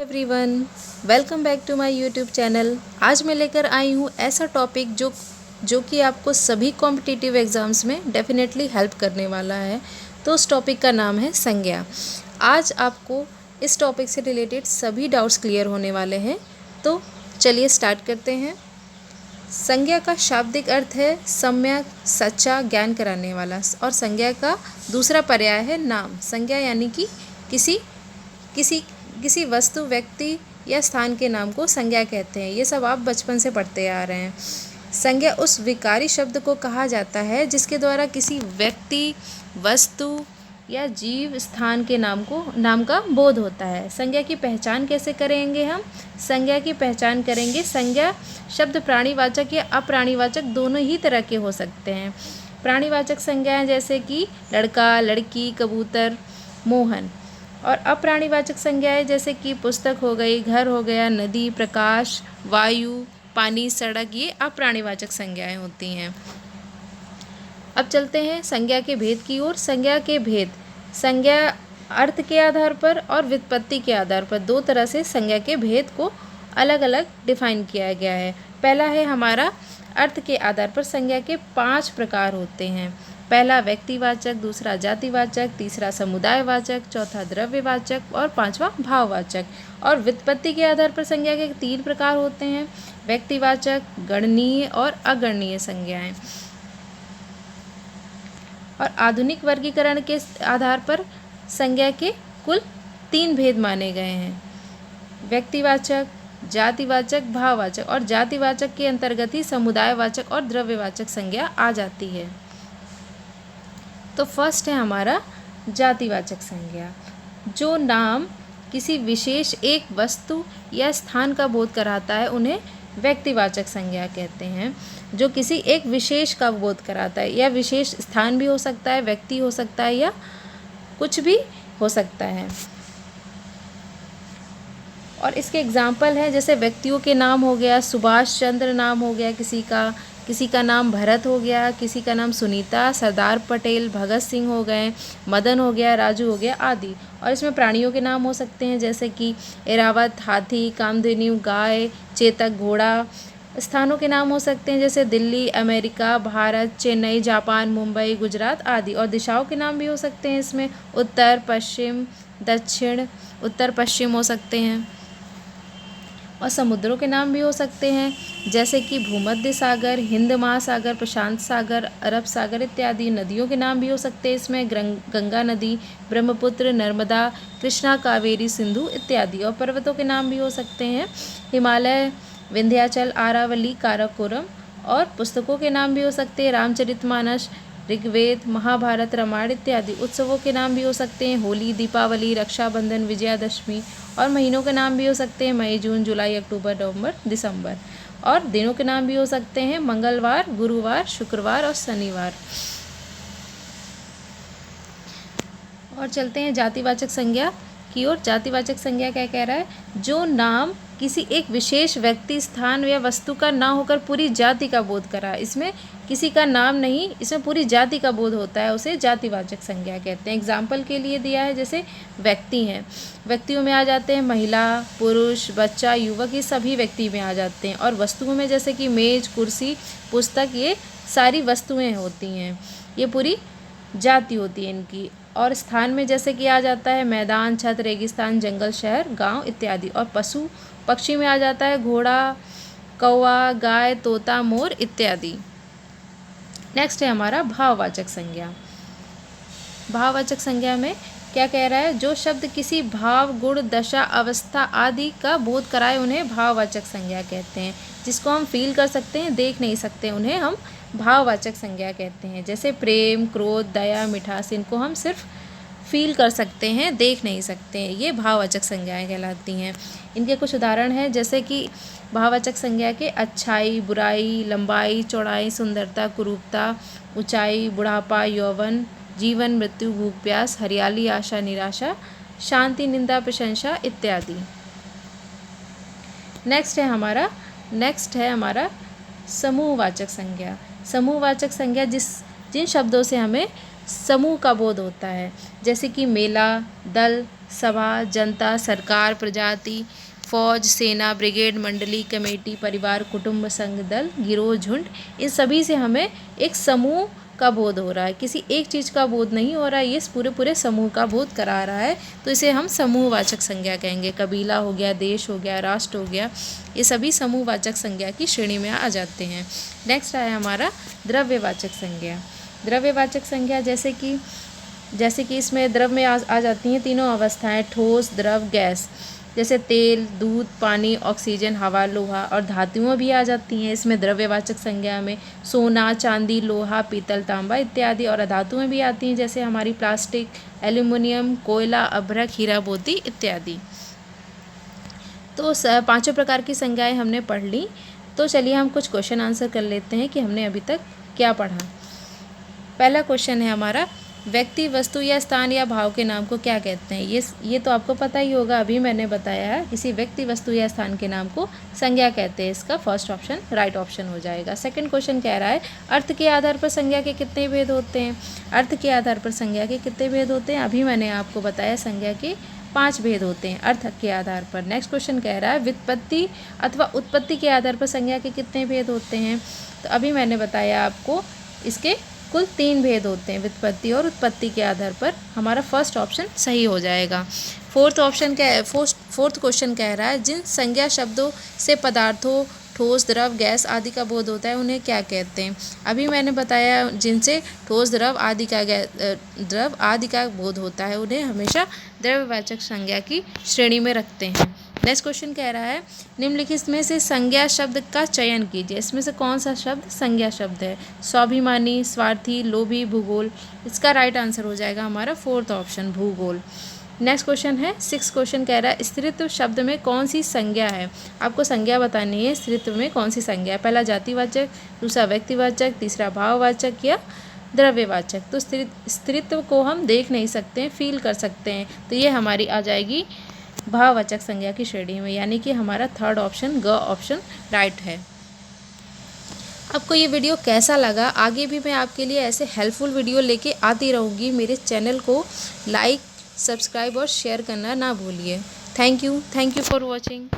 Everyone, welcome back to my YouTube channel. आज मैं लेकर आई हूँ ऐसा टॉपिक जो कि आपको सभी कॉम्पिटिटिव एग्ज़ाम्स में डेफिनेटली हेल्प करने वाला है। तो उस टॉपिक का नाम है संज्ञा। आज आपको इस टॉपिक से रिलेटेड सभी डाउट्स क्लियर होने वाले हैं। तो चलिए स्टार्ट करते हैं। संज्ञा का शाब्दिक अर्थ है सम्यक, सच्चा, ज्ञान कराने वाला। और संज्ञा का दूसरा पर्याय है नाम। संज्ञा यानी कि किसी किसी किसी वस्तु, व्यक्ति या स्थान के नाम को संज्ञा कहते हैं। ये सब आप बचपन से पढ़ते आ रहे हैं। संज्ञा उस विकारी शब्द को कहा जाता है जिसके द्वारा किसी व्यक्ति, वस्तु या जीव, स्थान के नाम का बोध होता है। संज्ञा की पहचान कैसे करेंगे हम? संज्ञा की पहचान करेंगे, संज्ञा शब्द प्राणीवाचक या अप्राणीवाचक दोनों ही तरह के हो सकते हैं। प्राणीवाचक संज्ञाएं जैसे कि लड़का, लड़की, कबूतर, मोहन। और अप्राणीवाचक संज्ञाएं जैसे कि पुस्तक हो गई, घर हो गया, नदी, प्रकाश, वायु, पानी, सड़क, ये अप्राणीवाचक संज्ञाएं होती हैं। अब चलते हैं संज्ञा के भेद की ओर। संज्ञा के भेद, संज्ञा अर्थ के आधार पर और व्युत्पत्ति के आधार पर दो तरह से संज्ञा के भेद को अलग अलग डिफाइन किया गया है। पहला है हमारा अर्थ के आधार पर संज्ञा के 5 प्रकार होते हैं। पहला व्यक्तिवाचक, दूसरा जातिवाचक, तीसरा समुदायवाचक, चौथा द्रव्यवाचक और पांचवा भाववाचक। और व्युत्पत्ति के आधार पर संज्ञा के 3 प्रकार होते हैं, व्यक्तिवाचक, गणनीय और अगणनीय संज्ञाएं। और आधुनिक वर्गीकरण के आधार पर संज्ञा के कुल 3 भेद माने गए हैं, व्यक्तिवाचक, जातिवाचक, भाववाचक। और जातिवाचक के अंतर्गत ही समुदायवाचक और द्रव्यवाचक संज्ञा आ जाती है। तो फर्स्ट है हमारा जातिवाचक संज्ञा। जो नाम किसी विशेष एक वस्तु या स्थान का बोध कराता है उन्हें व्यक्तिवाचक संज्ञा कहते हैं। जो किसी एक विशेष का बोध कराता है, या विशेष स्थान भी हो सकता है, व्यक्ति हो सकता है, या कुछ भी हो सकता है। और इसके एग्जाम्पल है, जैसे व्यक्तियों के नाम हो गया, सुभाष चंद्र नाम हो गया किसी का नाम भरत हो गया, किसी का नाम सुनीता, सरदार पटेल, भगत सिंह हो गए, मदन हो गया, राजू हो गया आदि। और इसमें प्राणियों के नाम हो सकते हैं जैसे कि एरावत हाथी, कामधेनु गाय, चेतक घोड़ा। स्थानों के नाम हो सकते हैं जैसे दिल्ली, अमेरिका, भारत, चेन्नई, जापान, मुंबई, गुजरात आदि। और दिशाओं के नाम भी हो सकते हैं इसमें उत्तर, पश्चिम, दक्षिण, उत्तर पश्चिम हो सकते हैं। और समुद्रों के नाम भी हो सकते हैं जैसे कि भूमध्य सागर, हिंद महासागर, प्रशांत सागर, अरब सागर इत्यादि। नदियों के नाम भी हो सकते हैं इसमें गंगा नदी, ब्रह्मपुत्र, नर्मदा, कृष्णा, कावेरी, सिंधु इत्यादि। और पर्वतों के नाम भी हो सकते हैं हिमालय, विंध्याचल, आरावली, काराकोरम। और पुस्तकों के नाम भी हो सकते हैं रामचरितमानस, ऋग्वेद, महाभारत, रामायण इत्यादि। उत्सवों के नाम भी हो सकते हैं होली, दीपावली, रक्षाबंधन, विजयादशमी। और महीनों के नाम भी हो सकते हैं मई, जून, जुलाई, अक्टूबर, नवंबर, दिसंबर। और दिनों के नाम भी हो सकते हैं मंगलवार, गुरुवार, शुक्रवार और शनिवार। और चलते हैं जातिवाचक संज्ञा की ओर। जातिवाचक संज्ञा क्या कह रहा है? जो नाम किसी एक विशेष व्यक्ति, स्थान या वस्तु का ना होकर पूरी जाति का बोध करा। इसमें किसी का नाम नहीं, इसमें पूरी जाति का बोध होता है, उसे जातिवाचक संज्ञा कहते हैं। एग्जाम्पल के लिए दिया है, जैसे व्यक्ति हैं, व्यक्तियों में आ जाते हैं महिला, पुरुष, बच्चा, युवक, ये सभी व्यक्ति में आ जाते हैं। और वस्तुओं में जैसे कि मेज, कुर्सी, पुस्तक, ये सारी वस्तुएं होती हैं, ये पूरी जाति होती है इनकी। और स्थान में जैसे कि आ जाता है मैदान, छत, रेगिस्तान, जंगल, शहर, गांव इत्यादि। और पशु पक्षी में आ जाता है घोड़ा, कौवा, गाय, तोता, मोर इत्यादि। नेक्स्ट है हमारा भाववाचक संज्ञा। भाववाचक संज्ञा में क्या कह रहा है? जो शब्द किसी भाव, गुण, दशा, अवस्था आदि का बोध कराए उन्हें भाववाचक संज्ञा कहते हैं। जिसको हम फील कर सकते हैं, देख नहीं सकते, उन्हें हम भाववाचक संज्ञा कहते हैं। जैसे प्रेम, क्रोध, दया, मिठास, इनको हम सिर्फ फील कर सकते हैं, देख नहीं सकते हैं, ये भाववाचक संज्ञाएं कहलाती हैं। इनके कुछ उदाहरण हैं जैसे कि भाववाचक संज्ञा के अच्छाई, बुराई, लंबाई, चौड़ाई, सुंदरता, कुरूपता, ऊंचाई, बुढ़ापा, यौवन, जीवन, मृत्यु, भूख, प्यास, हरियाली, आशा, निराशा, शांति, निंदा, प्रशंसा इत्यादि। नेक्स्ट है हमारा समूहवाचक संज्ञा। समूहवाचक संज्ञा जिन शब्दों से हमें समूह का बोध होता है, जैसे कि मेला, दल, सभा, जनता, सरकार, प्रजाति, फौज, सेना, ब्रिगेड, मंडली, कमेटी, परिवार, कुटुंब, संघ, दल, गिरोह, झुंड। इन सभी से हमें एक समूह का बोध हो रहा है, किसी एक चीज़ का बोध नहीं हो रहा है, ये पूरे समूह का बोध करा रहा है, तो इसे हम समूहवाचक संज्ञा कहेंगे। कबीला हो गया, देश हो गया, राष्ट्र हो गया, ये सभी समूहवाचक संज्ञा की श्रेणी में आ जाते हैं। नेक्स्ट आया हमारा द्रव्यवाचक संज्ञा। द्रव्यवाचक संज्ञा जैसे कि इसमें द्रव में आ जाती हैं तीनों अवस्थाएं, ठोस, द्रव, गैस। जैसे तेल, दूध, पानी, ऑक्सीजन, हवा, लोहा, और धातुएं भी आ जाती हैं इसमें द्रव्यवाचक संज्ञा में, सोना, चांदी, लोहा, पीतल, तांबा इत्यादि। और अधातुएं भी आती हैं जैसे हमारी प्लास्टिक, एल्यूमिनियम, कोयला, अभ्रक, हीरा मोती इत्यादि। तो पांचों प्रकार की संज्ञाएं हमने पढ़ ली। तो चलिए हम कुछ क्वेश्चन आंसर कर लेते हैं कि हमने अभी तक क्या पढ़ा। पहला क्वेश्चन है हमारा, व्यक्ति, वस्तु या स्थान या भाव के नाम को क्या कहते हैं? ये तो आपको पता ही होगा, अभी मैंने बताया है। किसी व्यक्ति, वस्तु या स्थान के नाम को संज्ञा कहते हैं। इसका फर्स्ट ऑप्शन राइट ऑप्शन हो जाएगा। सेकंड क्वेश्चन कह रहा है, अर्थ के आधार पर संज्ञा के कितने भेद होते हैं? अर्थ के आधार पर संज्ञा के कितने भेद होते हैं? अभी मैंने आपको बताया संज्ञा के 5 भेद होते हैं अर्थ के आधार पर। नेक्स्ट क्वेश्चन कह रहा है, व्युत्पत्ति अथवा उत्पत्ति के आधार पर संज्ञा के कितने भेद होते हैं? तो अभी मैंने बताया आपको इसके कुल 3 भेद होते हैं, व्युत्पत्ति और उत्पत्ति के आधार पर। हमारा फर्स्ट ऑप्शन सही हो जाएगा। फोर्थ क्वेश्चन कह रहा है, जिन संज्ञा शब्दों से पदार्थों, ठोस, द्रव, गैस आदि का बोध होता है उन्हें क्या कहते हैं? अभी मैंने बताया जिनसे ठोस, द्रव आदि का बोध होता है उन्हें हमेशा द्रव्यवाचक संज्ञा की श्रेणी में रखते हैं। नेक्स्ट क्वेश्चन कह रहा है, निम्नलिखित में से संज्ञा शब्द का चयन कीजिए। इसमें से कौन सा शब्द संज्ञा शब्द है? स्वाभिमानी, स्वार्थी, लोभी, भूगोल। इसका राइट आंसर हो जाएगा हमारा फोर्थ ऑप्शन, भूगोल। नेक्स्ट क्वेश्चन है, 6 क्वेश्चन कह रहा है, स्त्रीत्व शब्द में कौन सी संज्ञा है? आपको संज्ञा बतानी है, स्त्रीत्व में कौन सी संज्ञा है? पहला जातिवाचक, दूसरा व्यक्तिवाचक, तीसरा भाववाचक या द्रव्यवाचक। तो स्त्रीत्व को हम देख नहीं सकते हैं, फील कर सकते हैं, तो ये हमारी आ जाएगी भाववाचक संज्ञा की श्रेणी में, यानी कि हमारा थर्ड ऑप्शन ग ऑप्शन राइट है। आपको ये वीडियो कैसा लगा? आगे भी मैं आपके लिए ऐसे हेल्पफुल वीडियो लेके आती रहूँगी। मेरे चैनल को लाइक, सब्सक्राइब और शेयर करना ना भूलिए। Thank you for watching.